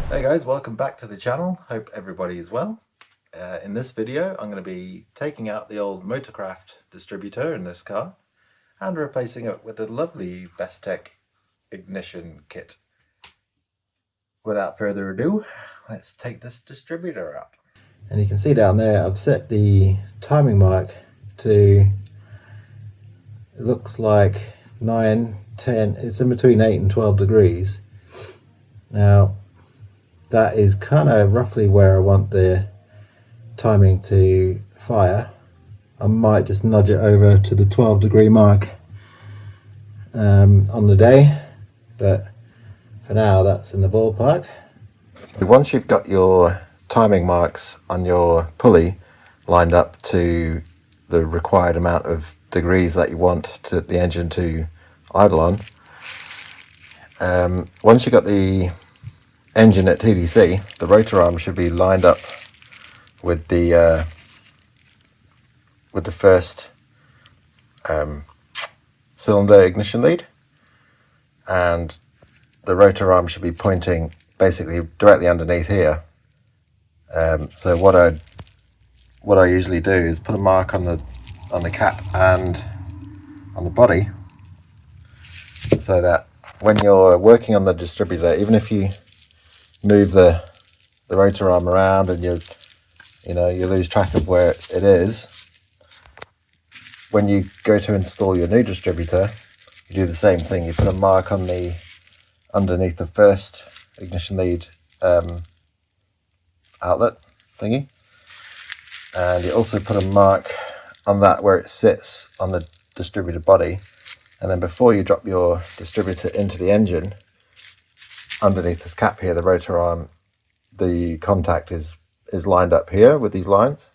Hey guys, welcome back to the channel. Hope everybody is well. In this video I'm going to be taking out the old Motorcraft distributor in this car and replacing it with a lovely Bestek ignition kit. Without further ado, let's take this distributor out. And you can see down there I've set the timing mark to, it looks like 9, 10, it's in between 8 and 12 degrees. Now that is kind of roughly where I want the timing to fire. I might just nudge it over to the 12-degree mark on the day, but for now that's in the ballpark. Once you've got your timing marks on your pulley lined up to the required amount of degrees that you want the engine to idle on, once you've got the engine at TDC, the rotor arm should be lined up with the first cylinder ignition lead, and the rotor arm should be pointing basically directly underneath here. So what I usually do is put a mark on the cap and on the body, so that when you're working on the distributor, even if you move the rotor arm around and you lose track of where it is, when you go to install your new distributor, you do the same thing. You put a mark on underneath the first ignition lead outlet thingy, and you also put a mark on that where it sits on the distributor body, and then before you drop your distributor into the engine, underneath this cap here, the rotor arm, the contact is lined up here with these lines.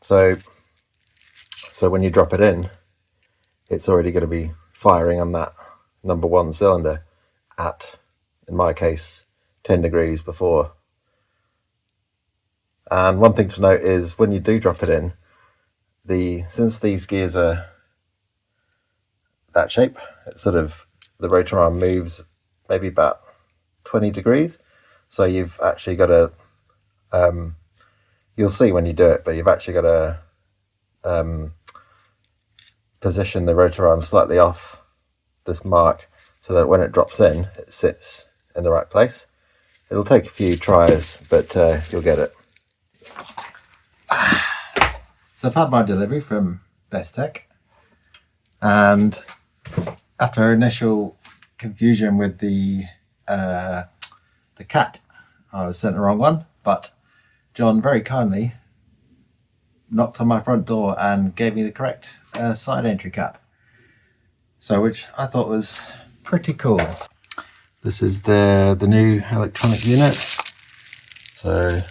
So when you drop it in, it's already going to be firing on that number one cylinder at, in my case, 10 degrees before. And one thing to note is when you do drop it in, since these gears are that shape, it's sort of, the rotor arm moves maybe about 20 degrees. So you've actually got to, you'll see when you do it, but you've actually got to position the rotor arm slightly off this mark so that when it drops in, it sits in the right place. It'll take a few tries, but you'll get it. So I've had my delivery from Bestek, and after initial confusion with the cap, I was sent the wrong one, but John very kindly knocked on my front door and gave me the correct side entry cap, so which I thought was pretty cool. This is the new electronic unit, so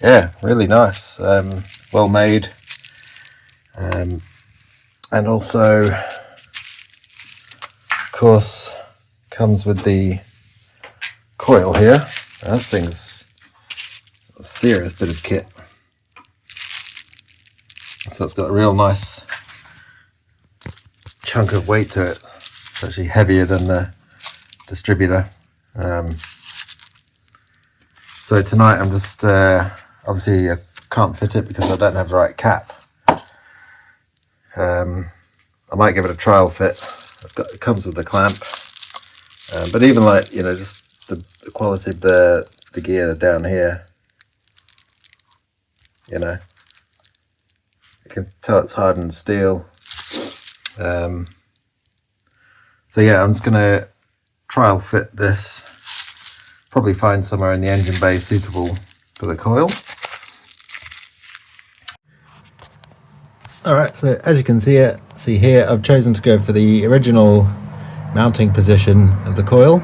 yeah, really nice, well made, and also of course comes with the coil here. This thing's a serious bit of kit. So it's got a real nice chunk of weight to it. It's actually heavier than the distributor. So tonight I'm just, obviously I can't fit it because I don't have the right cap. I might give it a trial fit. It comes with the clamp. But even like, just the quality of the gear down here, you can tell it's hardened steel. So yeah, I'm just going to trial fit this, probably find somewhere in the engine bay suitable for the coil. Alright, so as you can see here, I've chosen to go for the original mounting position of the coil.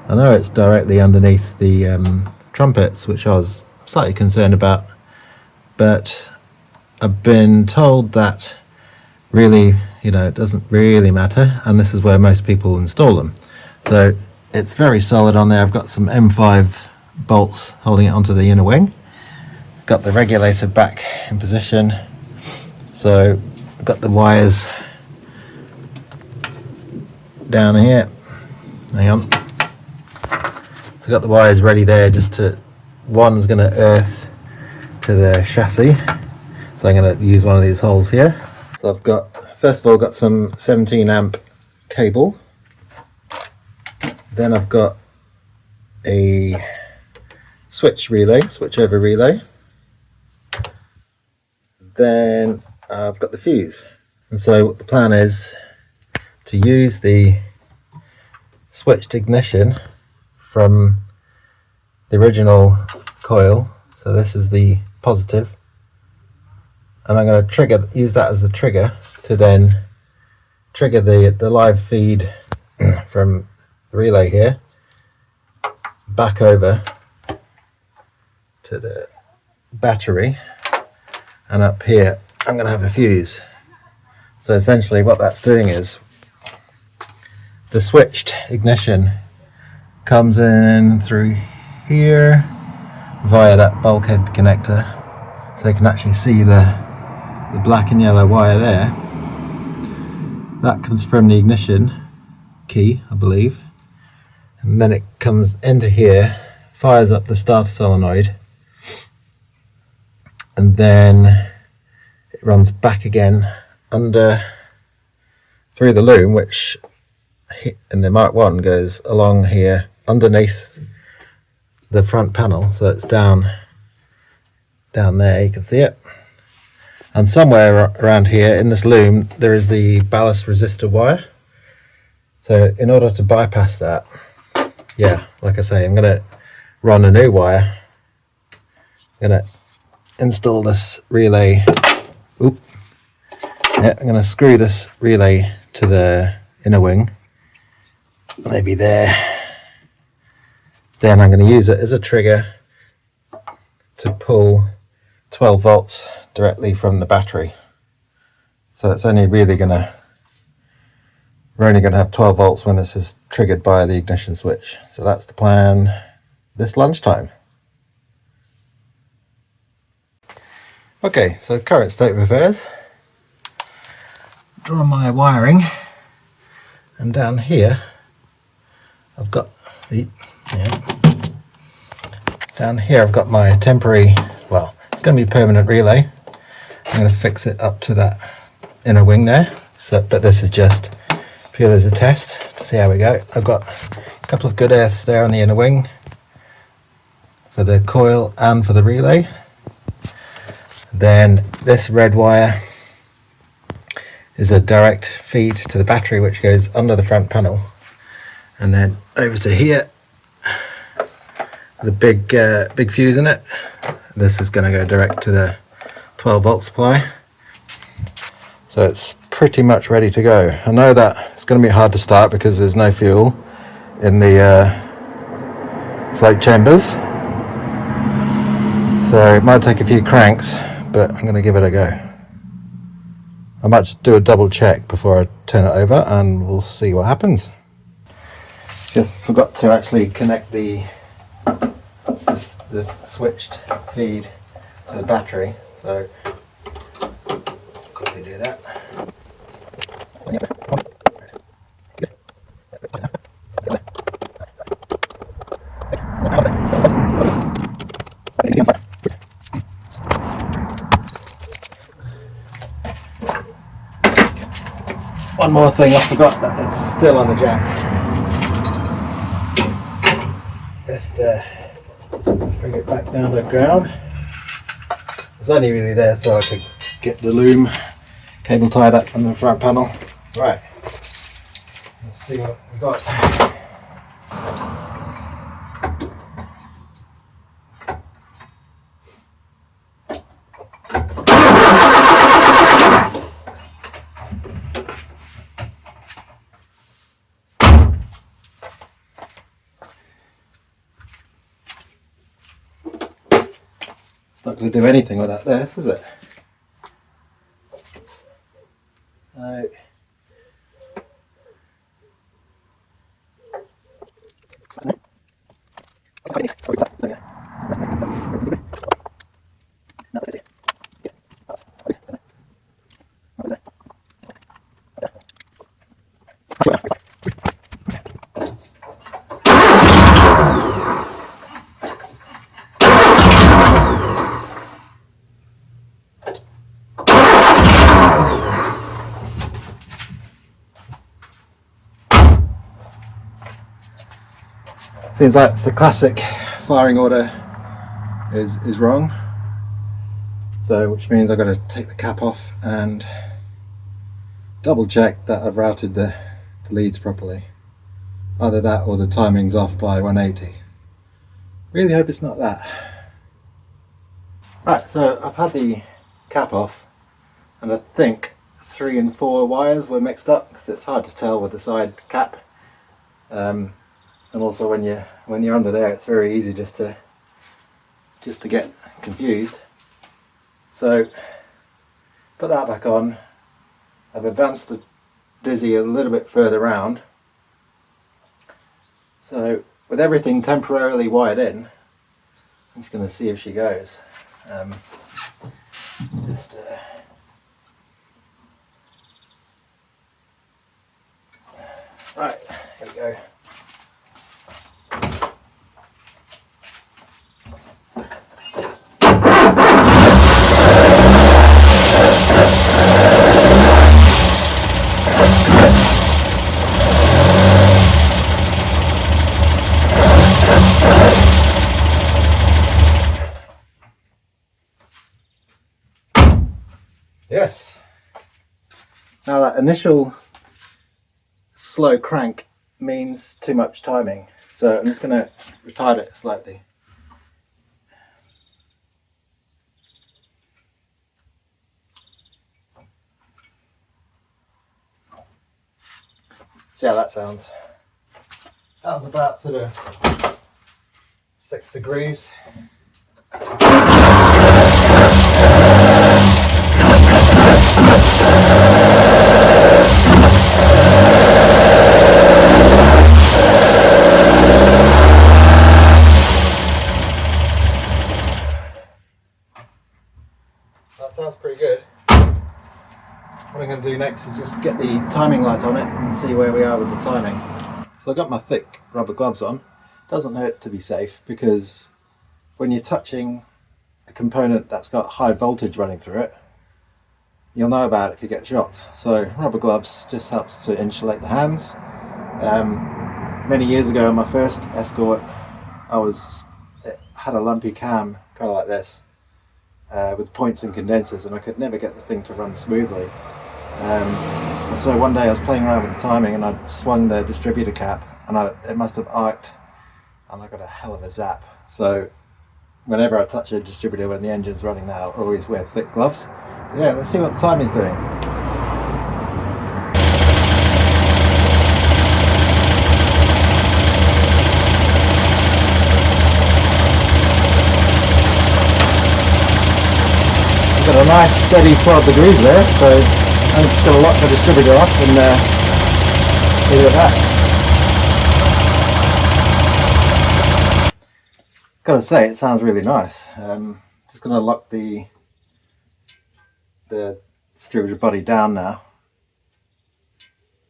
I know it's directly underneath the trumpets, which I was slightly concerned about, but I've been told that really, it doesn't really matter, and this is where most people install them. So it's very solid on there. I've got some M5 bolts holding it onto the inner wing. Got the regulator back in position. So I've got the wires down here. Hang on. So I've got the wires ready there, just to, one's going to earth to the chassis. So I'm going to use one of these holes here. So I've got, first of all, got some 17 amp cable. Then I've got a switchover relay. Then I've got the fuse. And so what the plan is to use the switched ignition from the original coil. So this is the positive, and I'm going to use that as the trigger to then trigger the live feed from the relay here back over to the battery, and up here I'm going to have a fuse. So essentially what that's doing is the switched ignition comes in through here via that bulkhead connector, so you can actually see the black and yellow wire there. That comes from the ignition key, I believe, and then it comes into here, fires up the starter solenoid, and then it runs back again under through the loom, which in the Mark 1 goes along here underneath the front panel, so it's down there, you can see it. And somewhere around here in this loom there is the ballast resistor wire. So in order to bypass that, yeah, like I say, I'm going to run a new wire. I'm going to install this relay. Yeah, I'm going to screw this relay to the inner wing, maybe there. Then I'm going to use it as a trigger to pull 12 volts directly from the battery. So it's only really we're only going to have 12 volts when this is triggered by the ignition switch. So that's the plan this lunchtime. Okay, so current state of affairs. Draw my wiring, and down here I've got down here I've got my temporary, well, it's going to be a permanent relay. I'm going to fix it up to that inner wing there. So, but this is just purely as a test to see how we go. I've got a couple of good earths there on the inner wing for the coil and for the relay. Then this red wire is a direct feed to the battery, which goes under the front panel, and then over to here, the big fuse in it. This is going to go direct to the 12 volt supply. So it's pretty much ready to go. I know that it's going to be hard to start because there's no fuel in the float chambers, so it might take a few cranks, but I'm going to give it a go. I might just do a double check before I turn it over and we'll see what happens. Just forgot to actually connect the switched feed to the battery, so quickly do that. One more thing I forgot, that it's still on the jack. Best bring it back down to the ground. It's only really there so I could get the loom cable tied up on the front panel. Right, let's see what we've got. It's not going to do anything without this, is it? Seems like it's the classic firing order is wrong, so which means I've got to take the cap off and double check that I've routed the leads properly. Either that or the timing's off by 180. Really hope it's not that. Right, so I've had the cap off, and I think 3 and 4 wires were mixed up because it's hard to tell with the side cap. And also when you're under there, it's very easy just to get confused. So put that back on. I've advanced the Dizzy a little bit further round. So with everything temporarily wired in, I'm just going to see if she goes. Right, here we go. Yes. Now that initial slow crank means too much timing, so I'm just going to retard it slightly. See how that sounds. That was about sort of 6 degrees. That sounds pretty good. What I'm going to do next is just get the timing light on it and see where we are with the timing. So I've got my thick rubber gloves on. Doesn't hurt to be safe, because when you're touching a component that's got high voltage running through it, you'll know about it if you get shocked. So rubber gloves just helps to insulate the hands. Many years ago on my first Escort, it had a lumpy cam kind of like this, with points and condensers, and I could never get the thing to run smoothly. So one day I was playing around with the timing and I'd swung the distributor cap, and it must have arced, and I got a hell of a zap. So whenever I touch a distributor when the engine's running now, I always wear thick gloves. But yeah, let's see what the timing's doing. Got a nice steady 12 degrees there, so I'm just going to lock the distributor off and leave it at that. Gotta say, it sounds really nice. Just going to lock the distributor body down now,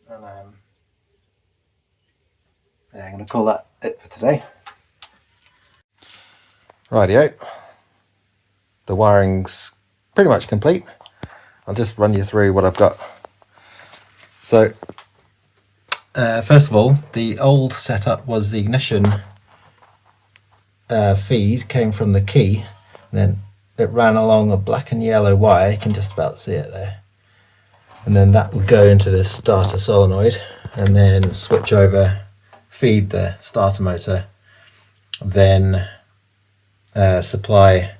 and yeah, I'm going to call that it for today. Rightio, the wiring's pretty much complete. I'll just run you through what I've got. So first of all, the old setup was the ignition feed came from the key, and then it ran along a black and yellow wire. You can just about see it there, and then that would go into the starter solenoid and then switch over, feed the starter motor, then supply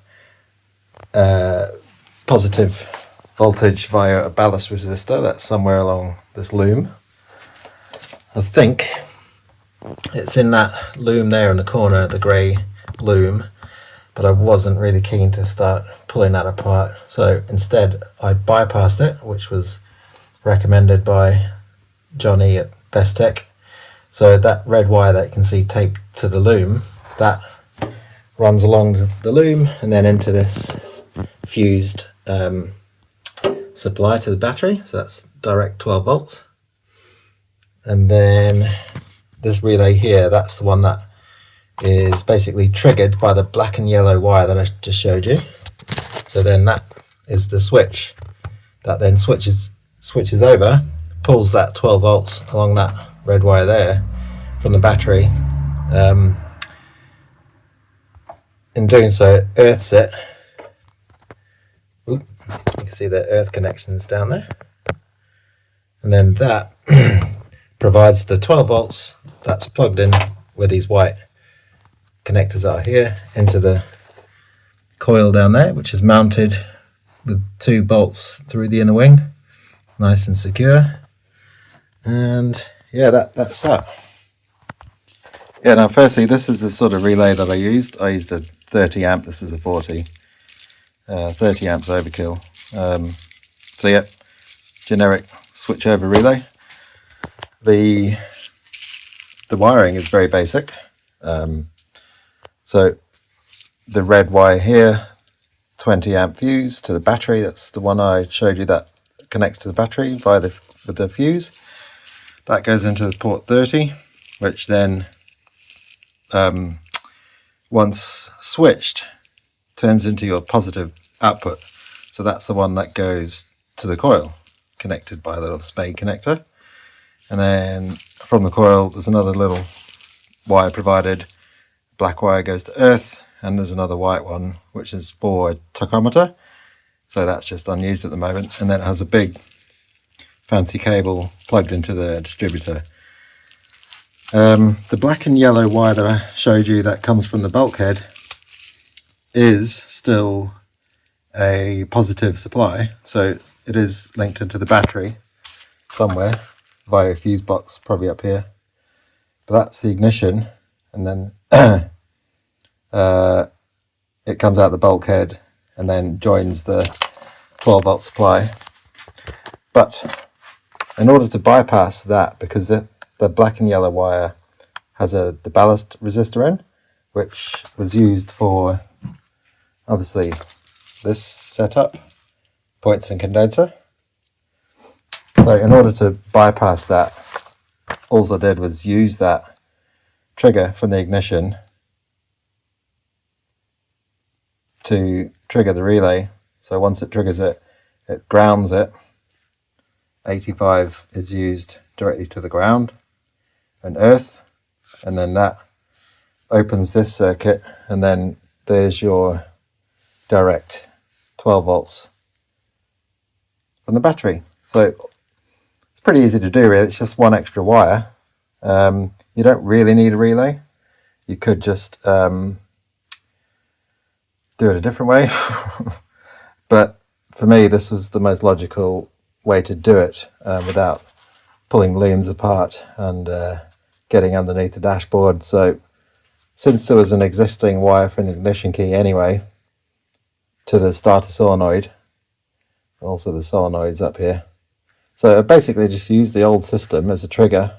positive voltage via a ballast resistor that's somewhere along this loom. I think it's in that loom there in the corner, the grey loom, but I wasn't really keen to start pulling that apart, so instead I bypassed it, which was recommended by Johnny at Bestek. So that red wire that you can see taped to the loom, that runs along the loom and then into this fused supply to the battery, so that's direct 12 volts. And then this relay here, that's the one that is basically triggered by the black and yellow wire that I just showed you. So then that is the switch that then switches over, pulls that 12 volts along that red wire there from the battery. In doing so, it earths it. Ooh, you can see the earth connections down there. And then that provides the 12 volts that's plugged in where these white connectors are here into the coil down there, which is mounted with 2 bolts through the inner wing, nice and secure. And yeah, that's that. Yeah, now firstly, this is the sort of relay that I used. I used a 30 amp, this is a 40. 30 amps overkill. So yeah, generic switch over relay. The wiring is very basic. So the red wire here, 20 amp fuse to the battery. That's the one I showed you that connects to the battery via with the fuse. That goes into the port 30, which then once switched turns into your positive output. So that's the one that goes to the coil, connected by the little spade connector. And then from the coil there's another little wire provided. Black wire goes to earth, and there's another white one which is for a tachometer, so that's just unused at the moment. And then it has a big fancy cable plugged into the distributor. The black and yellow wire that I showed you that comes from the bulkhead is still a positive supply, so it is linked into the battery somewhere via a fuse box, probably up here. But that's the ignition, and then it comes out the bulkhead and then joins the 12 volt supply. But in order to bypass that, because the black and yellow wire has the ballast resistor in, which was used for obviously this setup, points and condenser. So in order to bypass that, all I did was use that trigger from the ignition to trigger the relay. So once it triggers it, it grounds it. 85 is used directly to the ground and earth, and then that opens this circuit, and then there's your direct 12 volts from the battery. So it's pretty easy to do, really. It's just one extra wire. You don't really need a relay. You could just do it a different way. But for me, this was the most logical way to do it without pulling looms apart and getting underneath the dashboard. So since there was an existing wire for an ignition key anyway to the starter solenoid, also the solenoid's up here, so I basically just used the old system as a trigger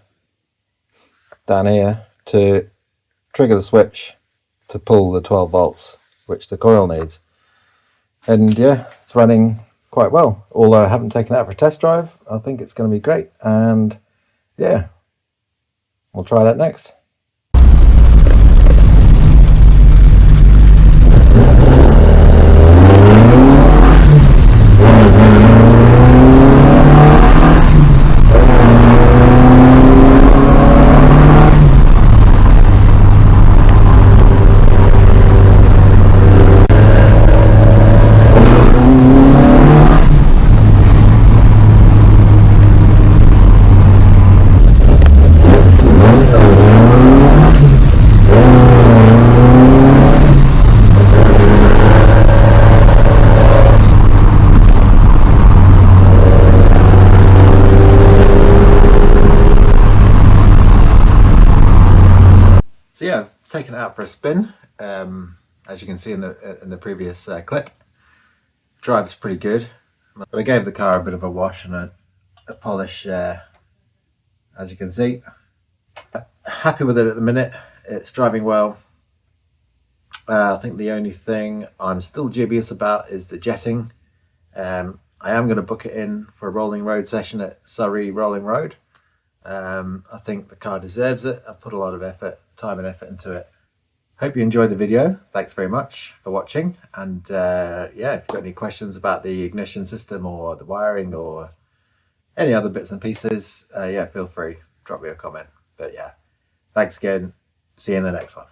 down here to trigger the switch to pull the 12 volts which the coil needs. And yeah, it's running quite well. Although I haven't taken it out for a test drive, I think it's going to be great. And yeah, we'll try that next. So yeah, I've taken it out for a spin. As you can see in the previous clip, drives pretty good. But I gave the car a bit of a wash and a polish, as you can see. Happy with it at the minute. It's driving well. I think the only thing I'm still dubious about is the jetting. I am going to book it in for a rolling road session at Surrey Rolling Road. I think the car deserves it. I've put a lot of time and effort into it. Hope you enjoyed the video. Thanks very much for watching. And yeah, if you've got any questions about the ignition system or the wiring or any other bits and pieces, yeah, feel free, drop me a comment. But yeah, thanks again. See you in the next one.